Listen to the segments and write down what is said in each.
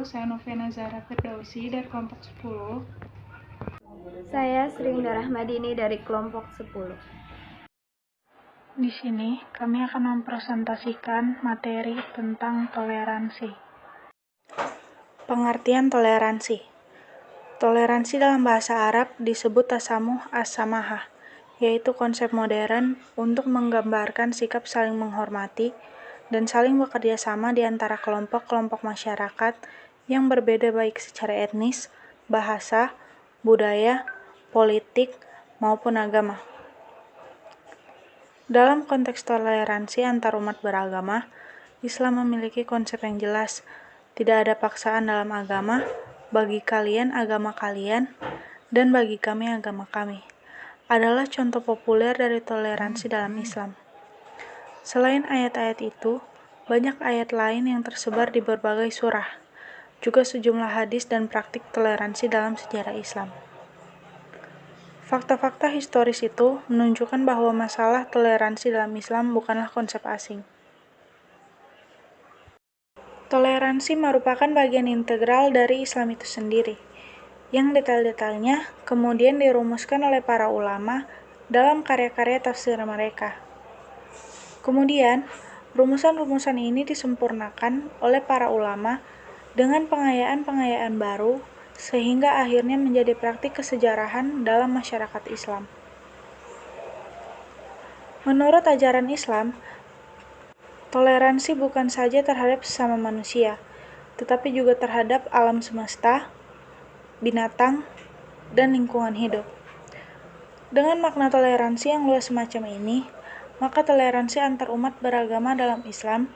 saya Novena Zahra Firdausi dari kelompok 10. Saya Sringga Rahmadini dari kelompok 10. Di sini kami akan mempresentasikan materi tentang toleransi. Pengertian toleransi. Toleransi dalam bahasa Arab disebut tasamuh as-samahah, yaitu konsep modern untuk menggambarkan sikap saling menghormati dan saling bekerja sama di antara kelompok-kelompok masyarakat yang berbeda baik secara etnis, bahasa, budaya, politik, maupun agama. Dalam konteks toleransi antar umat beragama, Islam memiliki konsep yang jelas. Tidak ada paksaan dalam agama, bagi kalian agama kalian, dan bagi kami agama kami. Adalah contoh populer dari toleransi dalam Islam. Selain ayat-ayat itu, banyak ayat lain yang tersebar di berbagai surah, juga sejumlah hadis dan praktik toleransi dalam sejarah Islam. Fakta-fakta historis itu menunjukkan bahwa masalah toleransi dalam Islam bukanlah konsep asing. Toleransi merupakan bagian integral dari Islam itu sendiri, yang detail-detailnya kemudian dirumuskan oleh para ulama dalam karya-karya tafsir mereka. Kemudian, rumusan-rumusan ini disempurnakan oleh para ulama dengan pengayaan-pengayaan baru sehingga akhirnya menjadi praktik kesejarahan dalam masyarakat Islam. Menurut ajaran Islam, toleransi bukan saja terhadap sesama manusia, tetapi juga terhadap alam semesta, binatang, dan lingkungan hidup. Dengan makna toleransi yang luas semacam ini, maka toleransi antar umat beragama dalam Islam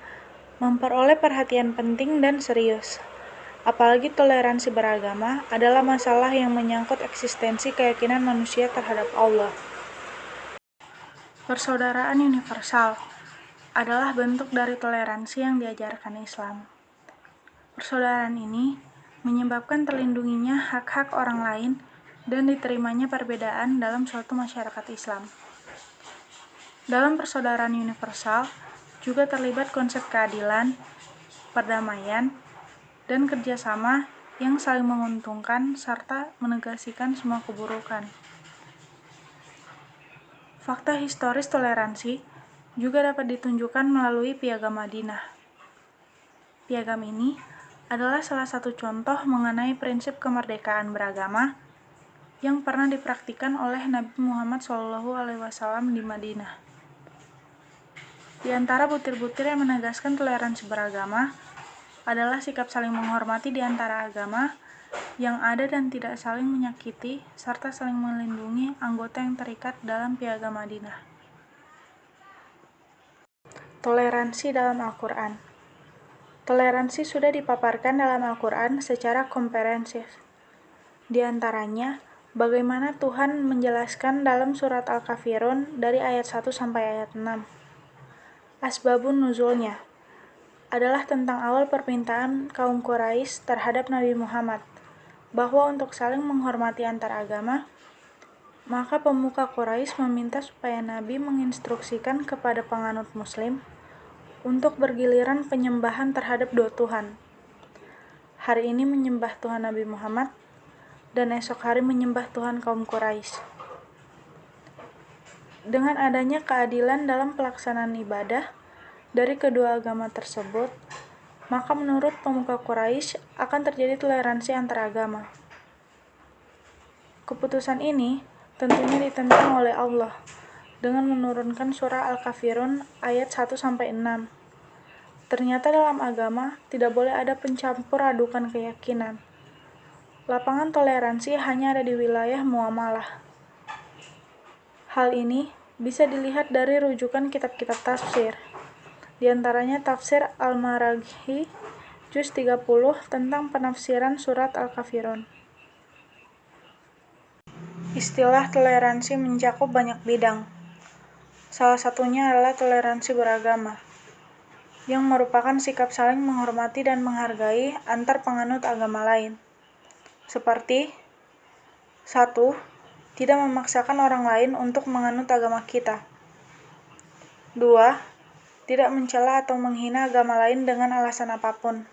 memperoleh perhatian penting dan serius. Apalagi toleransi beragama adalah masalah yang menyangkut eksistensi keyakinan manusia terhadap Allah. Persaudaraan universal adalah bentuk dari toleransi yang diajarkan Islam. Persaudaraan ini menyebabkan terlindunginya hak-hak orang lain dan diterimanya perbedaan dalam suatu masyarakat Islam. Dalam persaudaraan universal juga terlibat konsep keadilan, perdamaian, dan kerjasama yang saling menguntungkan serta menegasikan semua keburukan. Fakta historis toleransi juga dapat ditunjukkan melalui Piagam Madinah. Piagam ini adalah salah satu contoh mengenai prinsip kemerdekaan beragama yang pernah dipraktikkan oleh Nabi Muhammad SAW di Madinah. Di antara butir-butir yang menegaskan toleransi beragama adalah sikap saling menghormati di antara agama yang ada dan tidak saling menyakiti serta saling melindungi anggota yang terikat dalam Piagam Madinah. Toleransi dalam Al-Quran. Toleransi sudah dipaparkan dalam Al-Quran secara komprehensif. Di antaranya, bagaimana Tuhan menjelaskan dalam surat Al-Kafirun dari ayat 1 sampai ayat 6. Asbabun nuzulnya adalah tentang awal permintaan kaum Quraisy terhadap Nabi Muhammad, bahwa untuk saling menghormati antar agama, maka pemuka Quraisy meminta supaya Nabi menginstruksikan kepada penganut Muslim untuk bergiliran penyembahan terhadap dua Tuhan. Hari ini menyembah Tuhan Nabi Muhammad, dan esok hari menyembah Tuhan kaum Quraisy. Dengan adanya keadilan dalam pelaksanaan ibadah dari kedua agama tersebut, maka menurut pemuka Quraisy akan terjadi toleransi antar agama. Keputusan ini tentunya ditentang oleh Allah dengan menurunkan surah Al-Kafirun ayat 1-6. Ternyata dalam agama tidak boleh ada pencampur adukan keyakinan. Lapangan toleransi hanya ada di wilayah muamalah. Hal ini bisa dilihat dari rujukan kitab-kitab tafsir. Di antaranya tafsir Al-Maraghi juz 30 tentang penafsiran surat Al-Kafirun. Istilah toleransi mencakup banyak bidang. Salah satunya adalah toleransi beragama, yang merupakan sikap saling menghormati dan menghargai antar penganut agama lain. Seperti 1. Tidak memaksakan orang lain untuk menganut agama kita. 2. Tidak mencela atau menghina agama lain dengan alasan apapun.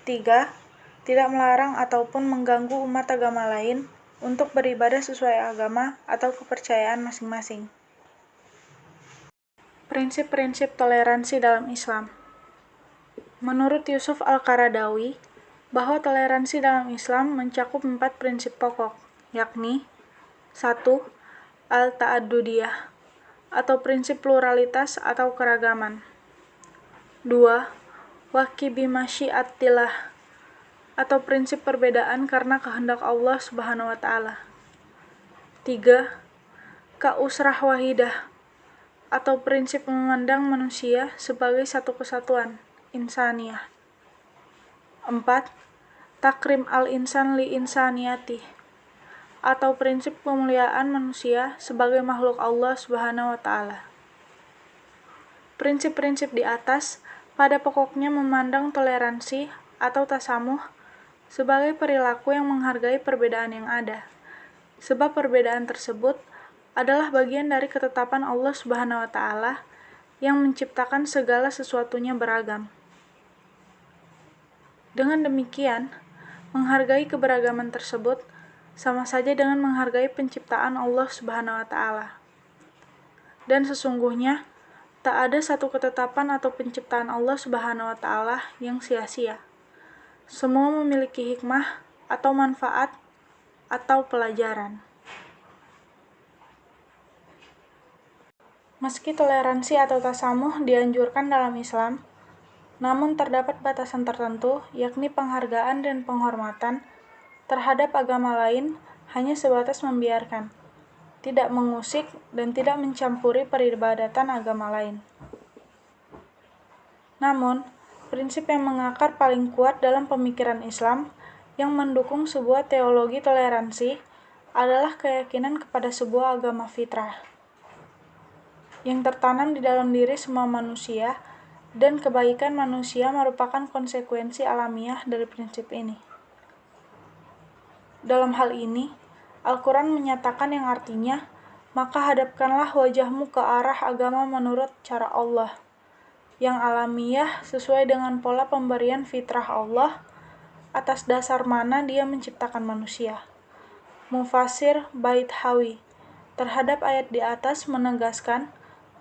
3. Tidak melarang ataupun mengganggu umat agama lain untuk beribadah sesuai agama atau kepercayaan masing-masing. Prinsip-prinsip toleransi dalam Islam. Menurut Yusuf Al-Qaradawi, bahwa toleransi dalam Islam mencakup 4 prinsip pokok, yakni 1. Al-Ta'adudiyah, atau prinsip pluralitas atau keragaman. 2. Waqibi masyiatillah, atau prinsip perbedaan karena kehendak Allah Subhanahu wa Ta'ala. 3. Ka-usrah wahidah, atau prinsip memandang manusia sebagai satu kesatuan, insaniyah. 4. Takrim al-insan li insaniyati, atau prinsip pemuliaan manusia sebagai makhluk Allah Subhanahu wa Ta'ala. Prinsip-prinsip di atas pada pokoknya memandang toleransi atau tasamuh sebagai perilaku yang menghargai perbedaan yang ada, sebab perbedaan tersebut adalah bagian dari ketetapan Allah Subhanahu wa Ta'ala yang menciptakan segala sesuatunya beragam. Dengan demikian, menghargai keberagaman tersebut sama saja dengan menghargai penciptaan Allah Subhanahu wa Ta'ala. Dan sesungguhnya tak ada satu ketetapan atau penciptaan Allah Subhanahu wa Ta'ala yang sia-sia. Semua memiliki hikmah atau manfaat atau pelajaran. Meski toleransi atau tasamuh dianjurkan dalam Islam, namun terdapat batasan tertentu, yakni penghargaan dan penghormatan terhadap agama lain hanya sebatas membiarkan, tidak mengusik dan tidak mencampuri peribadatan agama lain. Namun, prinsip yang mengakar paling kuat dalam pemikiran Islam yang mendukung sebuah teologi toleransi adalah keyakinan kepada sebuah agama fitrah yang tertanam di dalam diri semua manusia, dan kebaikan manusia merupakan konsekuensi alamiah dari prinsip ini. Dalam hal ini, Al-Quran menyatakan yang artinya, maka hadapkanlah wajahmu ke arah agama menurut cara Allah, yang alamiah sesuai dengan pola pemberian fitrah Allah, atas dasar mana Dia menciptakan manusia. Mufassir Baithawi terhadap ayat di atas menegaskan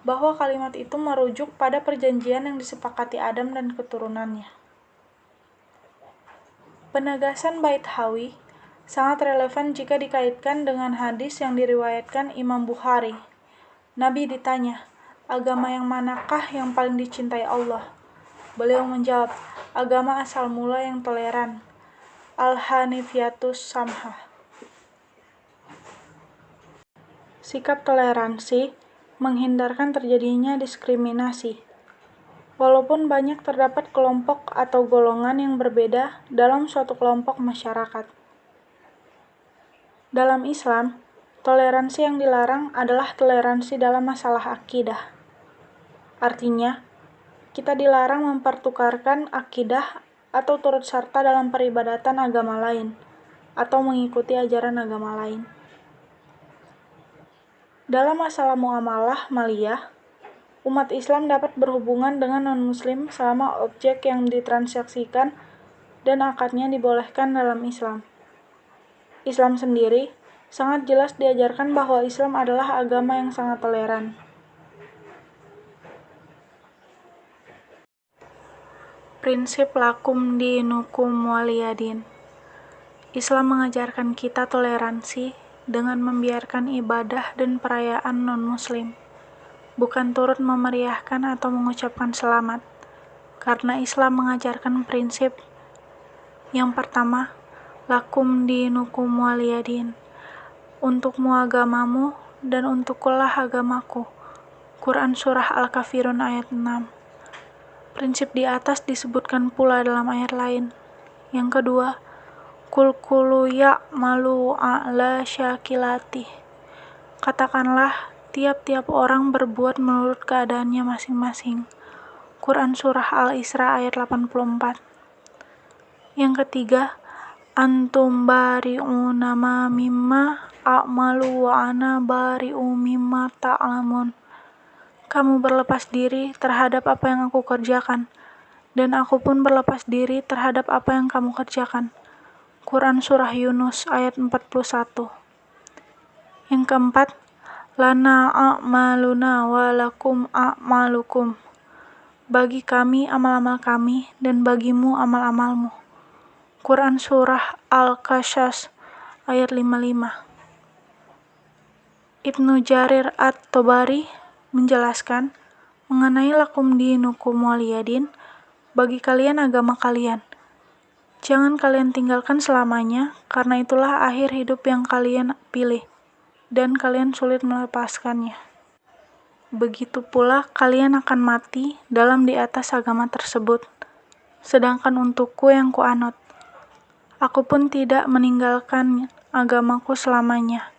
bahwa kalimat itu merujuk pada perjanjian yang disepakati Adam dan keturunannya. Penegasan Baithawi sangat relevan jika dikaitkan dengan hadis yang diriwayatkan Imam Bukhari. Nabi ditanya, agama yang manakah yang paling dicintai Allah? Beliau menjawab, agama asal mula yang toleran, al-hanifiyatus samhah. Sikap toleransi menghindarkan terjadinya diskriminasi. Walaupun banyak terdapat kelompok atau golongan yang berbeda dalam suatu kelompok masyarakat. Dalam Islam, toleransi yang dilarang adalah toleransi dalam masalah akidah. Artinya, kita dilarang mempertukarkan akidah atau turut serta dalam peribadatan agama lain, atau mengikuti ajaran agama lain. Dalam masalah muamalah maliyah, umat Islam dapat berhubungan dengan non-muslim selama objek yang ditransaksikan dan akadnya dibolehkan dalam Islam. Islam sendiri sangat jelas diajarkan bahwa Islam adalah agama yang sangat toleran. Prinsip lakum dinukum waliyadin. Islam mengajarkan kita toleransi dengan membiarkan ibadah dan perayaan non-muslim, bukan turut memeriahkan atau mengucapkan selamat, karena Islam mengajarkan prinsip yang pertama, lakum dinukum waliyadin, untukmu agamamu dan untukkulah agamaku. Quran Surah Al-Kafirun ayat 6. Prinsip di atas disebutkan pula dalam ayat lain. Yang kedua, Kul kulu ya'malu a'la syakilati. Katakanlah, tiap-tiap orang berbuat menurut keadaannya masing-masing. Quran Surah Al-Isra ayat 84. Yang ketiga, Antum bari'una ma mimma a'malu wa ana bari'u mimma ta'lamun. Kamu berlepas diri terhadap apa yang aku kerjakan, dan aku pun berlepas diri terhadap apa yang kamu kerjakan. Quran Surah Yunus ayat 41. Yang keempat, lana a'maluna wa lakum a'malukum. Bagi kami amal-amal kami dan bagimu amal-amalmu. Quran Surah Al-Qasas ayat 55. Ibnu Jarir At-Tobari menjelaskan mengenai lakum dinukum waliyadin, bagi kalian agama kalian. Jangan kalian tinggalkan selamanya, karena itulah akhir hidup yang kalian pilih, dan kalian sulit melepaskannya. Begitu pula kalian akan mati dalam di atas agama tersebut. Sedangkan untukku yang kuanut, aku pun tidak meninggalkan agamaku selamanya.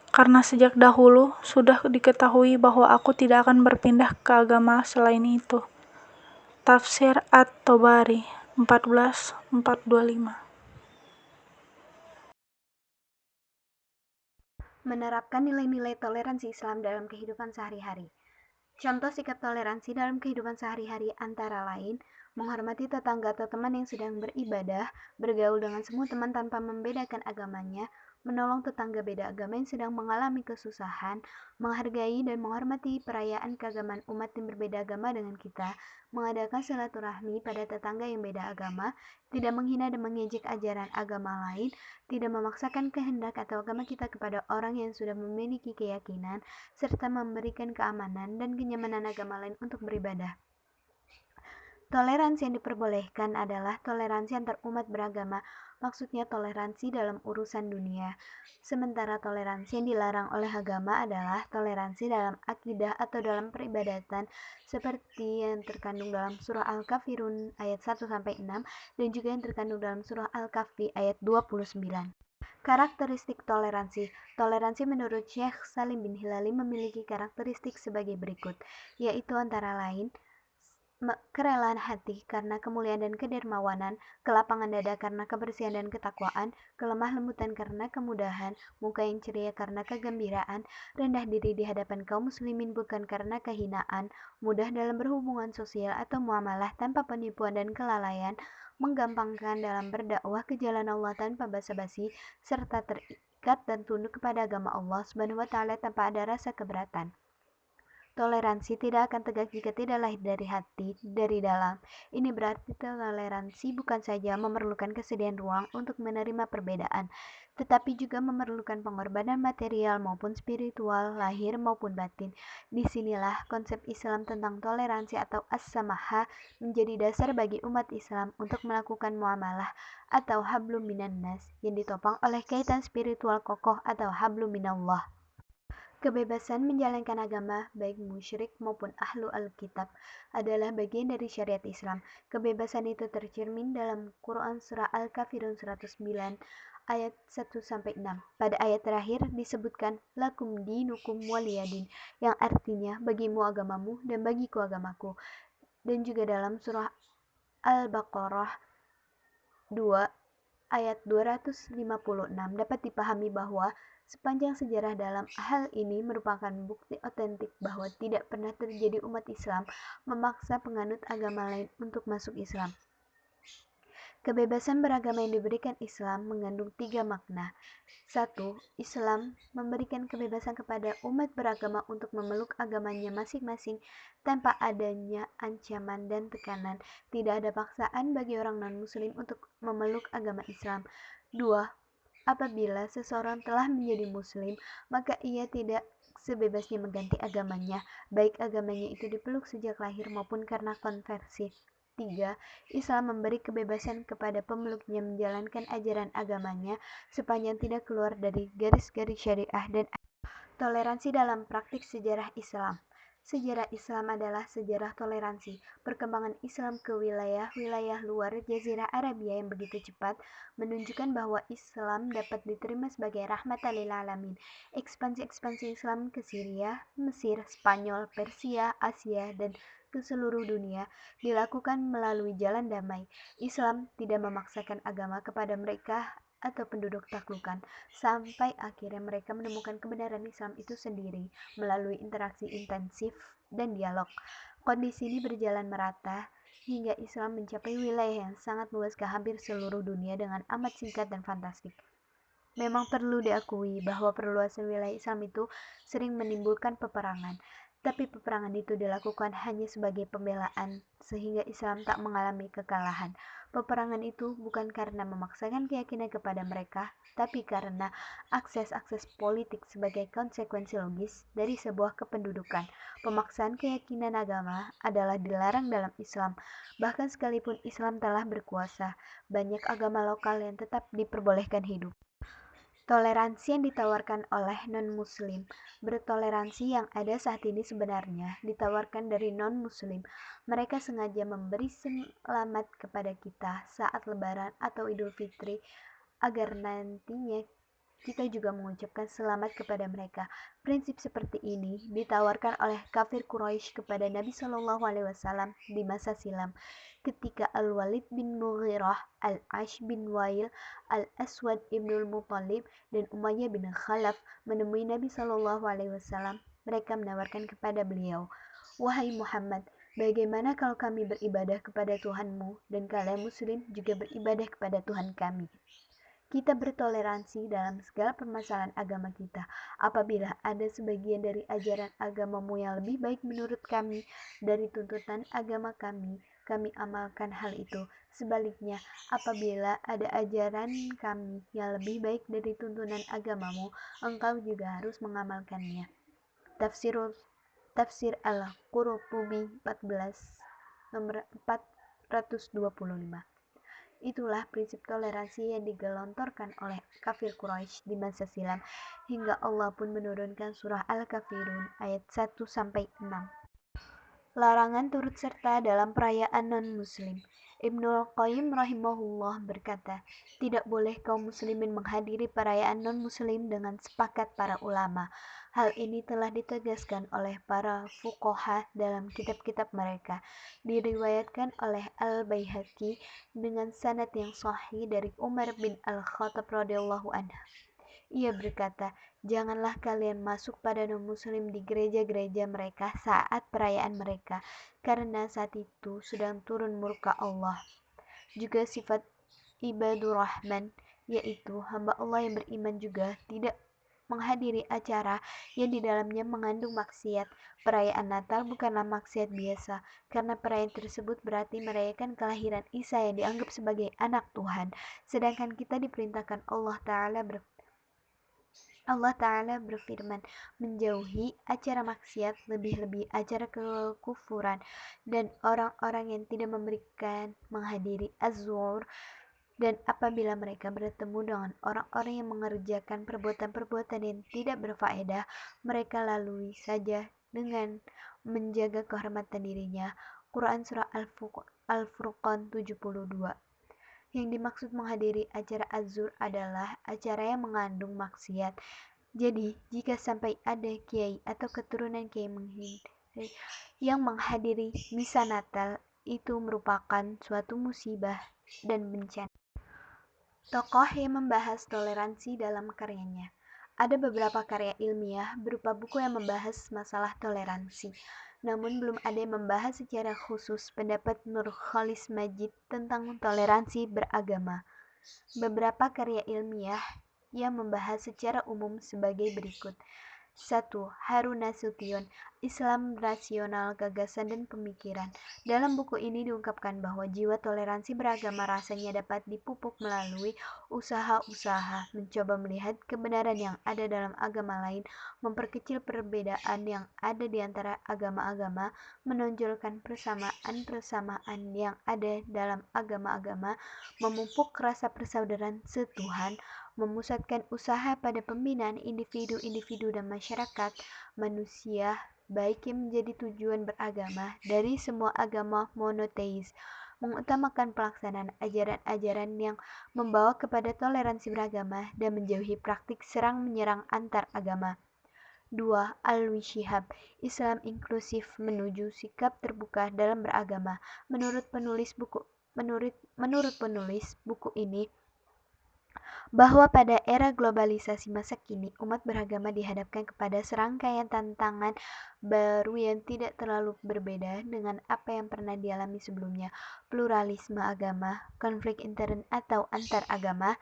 Karena sejak dahulu sudah diketahui bahwa aku tidak akan berpindah ke agama selain itu. Tafsir At-Tobari 14:425. Menerapkan nilai-nilai toleransi Islam dalam kehidupan sehari-hari. Contoh sikap toleransi dalam kehidupan sehari-hari antara lain, menghormati tetangga atau teman yang sedang beribadah, bergaul dengan semua teman tanpa membedakan agamanya, menolong tetangga beda agama yang sedang mengalami kesusahan, menghargai dan menghormati perayaan keagamaan umat yang berbeda agama dengan kita, mengadakan silaturahmi pada tetangga yang beda agama, tidak menghina dan mengejek ajaran agama lain, tidak memaksakan kehendak atau agama kita kepada orang yang sudah memiliki keyakinan, serta memberikan keamanan dan kenyamanan agama lain untuk beribadah. Toleransi yang diperbolehkan adalah toleransi antar umat beragama, maksudnya toleransi dalam urusan dunia. Sementara toleransi yang dilarang oleh agama adalah toleransi dalam akidah atau dalam peribadatan, seperti yang terkandung dalam surah Al-Kafirun ayat 1-6 dan juga yang terkandung dalam surah Al-Kahfi ayat 29. Karakteristik toleransi. Toleransi menurut Syekh Salim bin Hilali memiliki karakteristik sebagai berikut, yaitu antara lain kerelaan hati karena kemuliaan dan kedermawanan, kelapangan dada karena kebersihan dan ketakwaan, kelemah lembutan karena kemudahan, muka yang ceria karena kegembiraan, rendah diri di hadapan kaum muslimin bukan karena kehinaan, mudah dalam berhubungan sosial atau muamalah tanpa penipuan dan kelalaian, menggampangkan dalam berdakwah ke jalan Allah tanpa basa-basi, serta terikat dan tunduk kepada agama Allah Subhanahu wa taala tanpa ada rasa keberatan. Toleransi tidak akan tegak jika tidak lahir dari hati, dari dalam. Ini berarti toleransi bukan saja memerlukan kesediaan ruang untuk menerima perbedaan, tetapi juga memerlukan pengorbanan material maupun spiritual, lahir maupun batin. Disinilah konsep Islam tentang toleransi atau as-samaha menjadi dasar bagi umat Islam untuk melakukan muamalah atau hablum minan nas yang ditopang oleh kaitan spiritual kokoh atau hablum minallah. Kebebasan menjalankan agama, baik musyrik maupun ahlu alkitab, adalah bagian dari syariat Islam. Kebebasan itu tercermin dalam Quran Surah Al-Kafirun 109 ayat 1-6. Pada ayat terakhir disebutkan lakum dinukum waliyadin, yang artinya bagimu agamamu dan bagiku agamaku. Dan juga dalam surah Al-Baqarah 2 ayat 256 dapat dipahami bahwa sepanjang sejarah dalam hal ini merupakan bukti otentik bahwa tidak pernah terjadi umat Islam memaksa penganut agama lain untuk masuk Islam. Kebebasan beragama yang diberikan Islam mengandung 3 makna. 1. Islam memberikan kebebasan kepada umat beragama untuk memeluk agamanya masing-masing tanpa adanya ancaman dan tekanan. Tidak ada paksaan bagi orang non-muslim untuk memeluk agama Islam. 2. Apabila seseorang telah menjadi muslim, maka ia tidak sebebasnya mengganti agamanya, baik agamanya itu dipeluk sejak lahir maupun karena konversi. 3. Islam memberi kebebasan kepada pemeluknya menjalankan ajaran agamanya sepanjang tidak keluar dari garis-garis syariah dan toleransi dalam praktik sejarah Islam. Sejarah Islam adalah sejarah toleransi. Perkembangan Islam ke wilayah-wilayah luar Jazirah Arabia yang begitu cepat menunjukkan bahwa Islam dapat diterima sebagai rahmatan lil alamin. Ekspansi-ekspansi Islam ke Syria, Mesir, Spanyol, Persia, Asia, dan ke seluruh dunia dilakukan melalui jalan damai. Islam tidak memaksakan agama kepada mereka atau penduduk taklukan, sampai akhirnya mereka menemukan kebenaran Islam itu sendiri melalui interaksi intensif dan dialog. Kondisi ini berjalan merata hingga Islam mencapai wilayah yang sangat luas ke hampir seluruh dunia dengan amat singkat dan fantastik. Memang perlu diakui bahwa perluasan wilayah Islam itu sering menimbulkan peperangan, tapi peperangan itu dilakukan hanya sebagai pembelaan sehingga Islam tak mengalami kekalahan. Peperangan itu bukan karena memaksakan keyakinan kepada mereka, tapi karena akses-akses politik sebagai konsekuensi logis dari sebuah kependudukan. Pemaksaan keyakinan agama adalah dilarang dalam Islam. Bahkan sekalipun Islam telah berkuasa, banyak agama lokal yang tetap diperbolehkan hidup. Toleransi yang ditawarkan oleh non-muslim. Bertoleransi yang ada saat ini sebenarnya ditawarkan dari non-muslim. Mereka sengaja memberi selamat kepada kita saat lebaran atau idul fitri agar nantinya kita juga mengucapkan selamat kepada mereka. Prinsip seperti ini ditawarkan oleh kafir Quraisy kepada Nabi Shallallahu Alaihi Wasallam di masa silam, ketika Al-Walid bin Mughirah, Al-Ash bin Wail, Al-Aswad ibnul Muttalib, dan Umayyah bin Khalaf menemui Nabi Shallallahu Alaihi Wasallam. Mereka menawarkan kepada beliau, "Wahai Muhammad, bagaimana kalau kami beribadah kepada Tuhanmu dan kalian muslim juga beribadah kepada Tuhan kami?" Kita bertoleransi dalam segala permasalahan agama kita. Apabila ada sebagian dari ajaran agamamu yang lebih baik menurut kami dari tuntutan agama kami, kami amalkan hal itu. Sebaliknya, apabila ada ajaran kami yang lebih baik dari tuntunan agamamu, engkau juga harus mengamalkannya. Tafsir Al-Qurtubi 14 nomor 425. Itulah prinsip toleransi yang digelontorkan oleh kafir Quraisy di masa silam, hingga Allah pun menurunkan surah Al-Kafirun ayat 1-6. Larangan turut serta dalam perayaan non-muslim. Ibnul Qayyim rahimahullah berkata, tidak boleh kaum muslimin menghadiri perayaan non-muslim dengan sepakat para ulama. Hal ini telah ditegaskan oleh para fuqaha dalam kitab-kitab mereka. Diriwayatkan oleh Al-Baihaqi dengan sanad yang sahih dari Umar bin Al-Khattab radhiyallahu anhu. Ia berkata, janganlah kalian masuk pada non-muslim di gereja-gereja mereka saat perayaan mereka, karena saat itu sedang turun murka Allah. Juga sifat ibadur rahman, yaitu hamba Allah yang beriman juga tidak menghadiri acara yang di dalamnya mengandung maksiat. Perayaan Natal bukanlah maksiat biasa, karena perayaan tersebut berarti merayakan kelahiran Isa yang dianggap sebagai anak Tuhan. Sedangkan kita diperintahkan Allah Ta'ala berfirman, menjauhi acara maksiat, lebih-lebih acara kekufuran, dan orang-orang yang tidak memberikan menghadiri az-zuhur, dan apabila mereka bertemu dengan orang-orang yang mengerjakan perbuatan-perbuatan yang tidak berfaedah, mereka lalui saja dengan menjaga kehormatan dirinya. Quran Surah Al-Furqan 72. Yang dimaksud menghadiri acara az-zuhur adalah acara yang mengandung maksiat. Jadi, jika sampai ada kiai atau keturunan kiai yang menghadiri misa Natal, itu merupakan suatu musibah dan bencana. Tokoh yang membahas toleransi dalam karyanya. Ada beberapa karya ilmiah berupa buku yang membahas masalah toleransi. Namun belum ada yang membahas secara khusus pendapat Nurcholish Madjid tentang toleransi beragama. Beberapa karya ilmiah yang membahas secara umum sebagai berikut. 1. Harun Nasution, Islam Rasional, Gagasan dan Pemikiran. Dalam buku ini diungkapkan bahwa jiwa toleransi beragama rasanya dapat dipupuk melalui usaha-usaha mencoba melihat kebenaran yang ada dalam agama lain, memperkecil perbedaan yang ada di antara agama-agama, menonjolkan persamaan-persamaan yang ada dalam agama-agama, memupuk rasa persaudaraan setuhan, memusatkan usaha pada pembinaan individu-individu dan masyarakat manusia baik yang menjadi tujuan beragama dari semua agama monoteis, mengutamakan pelaksanaan ajaran-ajaran yang membawa kepada toleransi beragama dan menjauhi praktik serang-menyerang antar agama. 2. Al-Shihab, Islam inklusif menuju sikap terbuka dalam beragama. Menurut penulis buku ini, bahwa pada era globalisasi masa kini, umat beragama dihadapkan kepada serangkaian tantangan baru yang tidak terlalu berbeda dengan apa yang pernah dialami sebelumnya. Pluralisme agama, konflik intern atau antar agama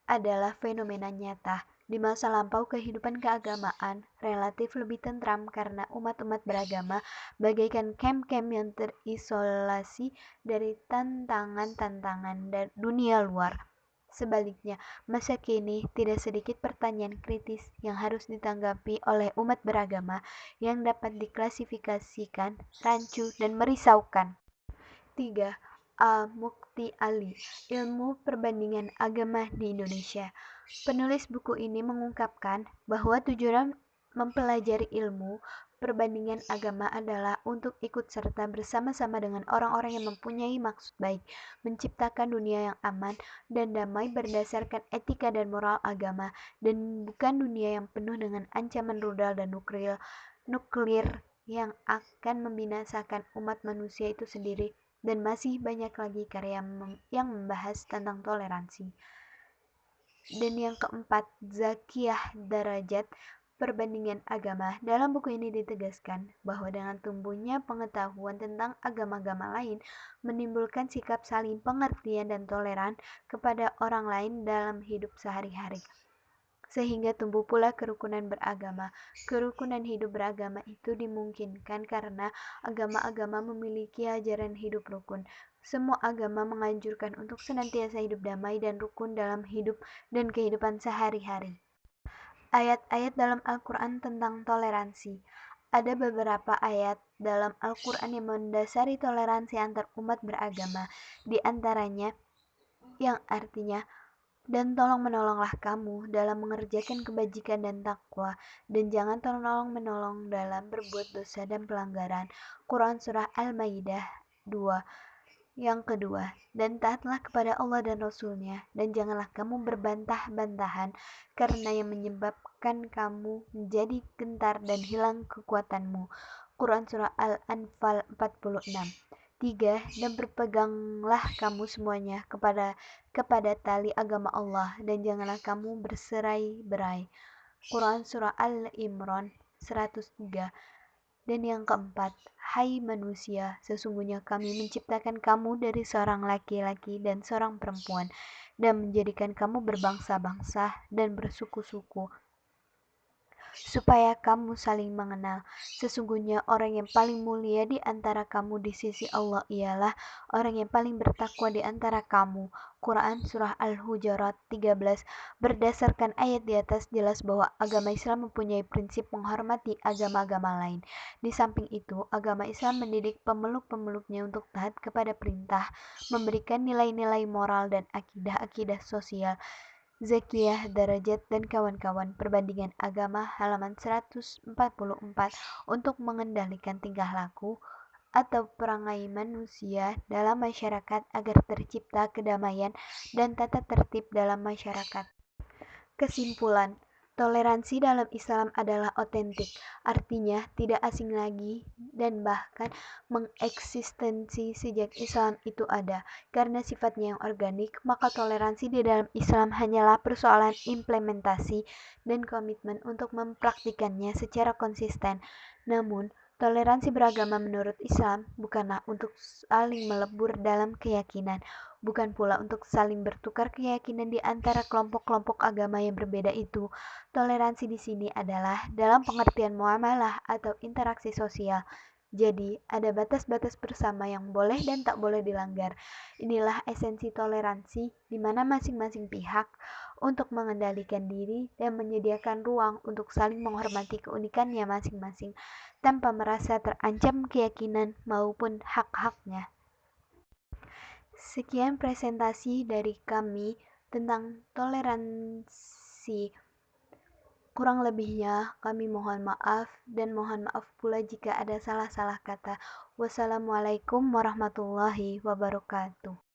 adalah fenomena nyata. Di masa lampau, kehidupan keagamaan relatif lebih tentram karena umat-umat beragama bagaikan kem-kem yang terisolasi dari tantangan-tantangan dunia luar. Sebaliknya, masa kini tidak sedikit pertanyaan kritis yang harus ditanggapi oleh umat beragama yang dapat diklasifikasikan rancu dan merisaukan. 3. Mukti Ali, Ilmu Perbandingan Agama di Indonesia. Penulis buku ini mengungkapkan bahwa tujuan mempelajari ilmu perbandingan agama adalah untuk ikut serta bersama-sama dengan orang-orang yang mempunyai maksud baik, menciptakan dunia yang aman dan damai berdasarkan etika dan moral agama, dan bukan dunia yang penuh dengan ancaman rudal dan nuklir yang akan membinasakan umat manusia itu sendiri. Dan masih banyak lagi karya yang membahas tentang toleransi. Dan yang keempat, Zakiyah Darajat, Perbandingan Agama. Dalam buku ini ditegaskan bahwa dengan tumbuhnya pengetahuan tentang agama-agama lain menimbulkan sikap saling pengertian dan toleran kepada orang lain dalam hidup sehari-hari. Sehingga tumbuh pula kerukunan beragama. Kerukunan hidup beragama itu dimungkinkan karena agama-agama memiliki ajaran hidup rukun. Semua agama menganjurkan untuk senantiasa hidup damai dan rukun dalam hidup dan kehidupan sehari-hari. Ayat-ayat dalam Al-Quran tentang toleransi. Ada beberapa ayat dalam Al-Quran yang mendasari toleransi antar umat beragama, di antaranya yang artinya, dan tolong-menolonglah kamu dalam mengerjakan kebajikan dan takwa, dan jangan tolong-menolong dalam berbuat dosa dan pelanggaran. Quran Surah Al-Maidah 2. Yang kedua, dan taatlah kepada Allah dan Rasul-Nya, dan janganlah kamu berbantah-bantahan, karena yang menyebabkan kamu menjadi gentar dan hilang kekuatanmu. Quran Surah Al-Anfal 46. 3. Dan berpeganglah kamu semuanya kepada tali agama Allah, dan janganlah kamu berserai-berai. Quran Surah Al-Imran 103. Dan yang keempat, hai manusia, sesungguhnya kami menciptakan kamu dari seorang laki-laki dan seorang perempuan, dan menjadikan kamu berbangsa-bangsa dan bersuku-suku, supaya kamu saling mengenal. Sesungguhnya orang yang paling mulia di antara kamu di sisi Allah ialah orang yang paling bertakwa di antara kamu. Quran Surah Al-Hujurat 13. Berdasarkan ayat di atas jelas bahwa agama Islam mempunyai prinsip menghormati agama-agama lain. Di samping itu, agama Islam mendidik pemeluk-pemeluknya untuk taat kepada perintah, memberikan nilai-nilai moral dan akidah-akidah sosial. Zakiyah Darajat dan kawan-kawan, Perbandingan Agama, halaman 144, untuk mengendalikan tingkah laku atau perangai manusia dalam masyarakat agar tercipta kedamaian dan tata tertib dalam masyarakat. Kesimpulan, toleransi dalam Islam adalah otentik, artinya tidak asing lagi dan bahkan mengeksistensi sejak Islam itu ada. Karena sifatnya yang organik, maka toleransi di dalam Islam hanyalah persoalan implementasi dan komitmen untuk mempraktikannya secara konsisten. Namun, toleransi beragama menurut Islam bukanlah untuk saling melebur dalam keyakinan, bukan pula untuk saling bertukar keyakinan di antara kelompok-kelompok agama yang berbeda itu. Toleransi di sini adalah dalam pengertian muamalah atau interaksi sosial. Jadi, ada batas-batas bersama yang boleh dan tak boleh dilanggar. Inilah esensi toleransi, di mana masing-masing pihak untuk mengendalikan diri dan menyediakan ruang untuk saling menghormati keunikannya masing-masing, tanpa merasa terancam keyakinan maupun hak-haknya. Sekian presentasi dari kami tentang toleransi. Kurang lebihnya kami mohon maaf, dan mohon maaf pula jika ada salah-salah kata. Wassalamualaikum warahmatullahi wabarakatuh.